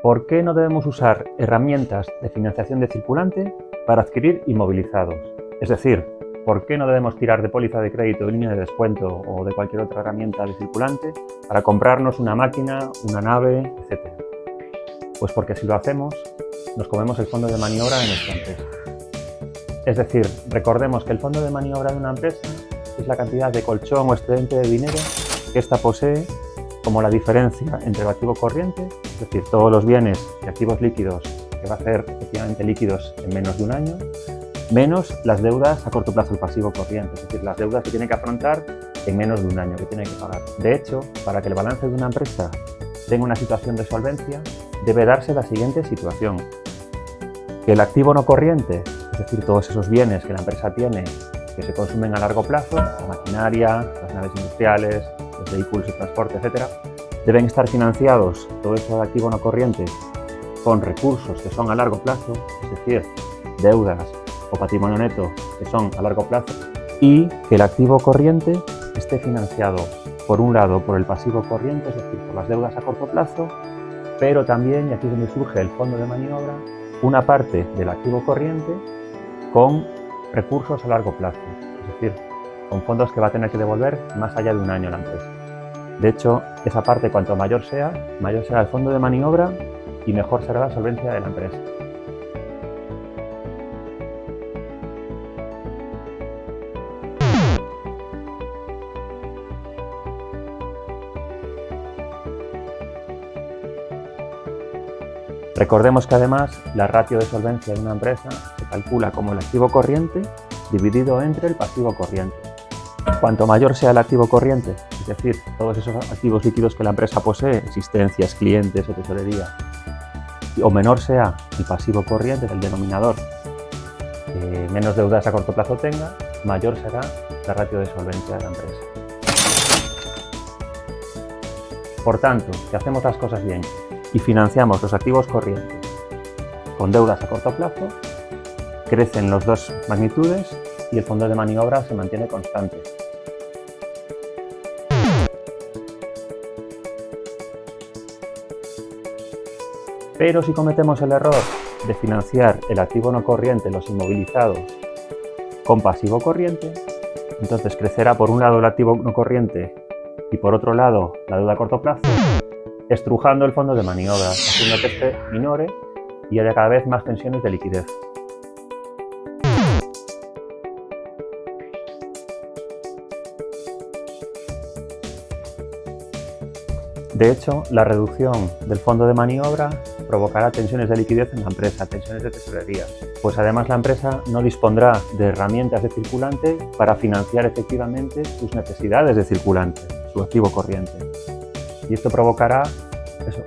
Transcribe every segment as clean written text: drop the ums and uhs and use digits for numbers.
¿Por qué no debemos usar herramientas de financiación de circulante para adquirir inmovilizados? Es decir, ¿por qué no debemos tirar de póliza de crédito, línea de descuento o de cualquier otra herramienta de circulante para comprarnos una máquina, una nave, etcétera? Pues porque si lo hacemos, nos comemos el fondo de maniobra de nuestra empresa. Es decir, recordemos que el fondo de maniobra de una empresa es la cantidad de colchón o excedente de dinero que ésta posee como la diferencia entre el activo corriente, es decir, todos los bienes y activos líquidos que va a ser efectivamente líquidos en menos de un año, menos las deudas a corto plazo, el pasivo corriente, es decir, las deudas que tiene que afrontar en menos de un año, que tiene que pagar. De hecho, para que el balance de una empresa tenga una situación de solvencia, debe darse la siguiente situación: que el activo no corriente, es decir, todos esos bienes que la empresa tiene que se consumen a largo plazo, la maquinaria, las naves industriales, los vehículos de transporte, etcétera, deben estar financiados, todo ese activo no corriente, con recursos que son a largo plazo, es decir, deudas o patrimonio neto que son a largo plazo, y que el activo corriente esté financiado, por un lado, por el pasivo corriente, es decir, por las deudas a corto plazo, pero también, y aquí es donde surge el fondo de maniobra, una parte del activo corriente con recursos a largo plazo, es decir, con fondos que va a tener que devolver más allá de un año la empresa. De hecho, esa parte, cuanto mayor sea el fondo de maniobra y mejor será la solvencia de la empresa. Recordemos que además la ratio de solvencia de una empresa se calcula como el activo corriente dividido entre el pasivo corriente. Cuanto mayor sea el activo corriente, es decir, todos esos activos líquidos que la empresa posee, existencias, clientes o tesorería, o menor sea el pasivo corriente, el denominador, menos deudas a corto plazo tenga, mayor será la ratio de solvencia de la empresa. Por tanto, si hacemos las cosas bien y financiamos los activos corrientes con deudas a corto plazo, crecen las dos magnitudes y el fondo de maniobra se mantiene constante. Pero si cometemos el error de financiar el activo no corriente, los inmovilizados, con pasivo corriente, entonces crecerá por un lado el activo no corriente y por otro lado la deuda a corto plazo, estrujando el fondo de maniobra, haciendo que este minore y haya cada vez más tensiones de liquidez. De hecho, la reducción del fondo de maniobra provocará tensiones de liquidez en la empresa, tensiones de tesorería, pues además la empresa no dispondrá de herramientas de circulante para financiar efectivamente sus necesidades de circulante, su activo corriente. Y esto provocará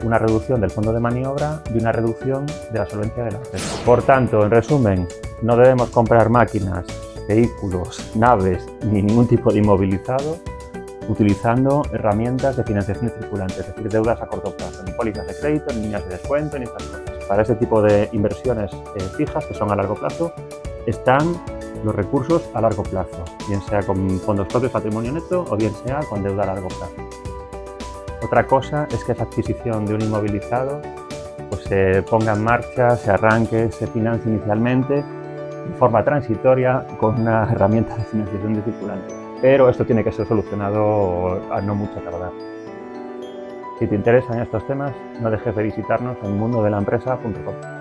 una reducción del fondo de maniobra y una reducción de la solvencia de la empresa. Por tanto, en resumen, no debemos comprar máquinas, vehículos, naves ni ningún tipo de inmovilizado utilizando herramientas de financiación circulante, es decir, deudas a corto plazo, ni pólizas de crédito, ni líneas de descuento, ni estas cosas. Para este tipo de inversiones fijas, que son a largo plazo, están los recursos a largo plazo, bien sea con fondos propios, patrimonio neto, o bien sea con deuda a largo plazo. Otra cosa es que esa adquisición de un inmovilizado pues, se ponga en marcha, se arranque, se financie inicialmente de forma transitoria con una herramienta de financiación de circulante. Pero esto tiene que ser solucionado a no mucho tardar. Si te interesan estos temas, no dejes de visitarnos en mundodelaempresa.com.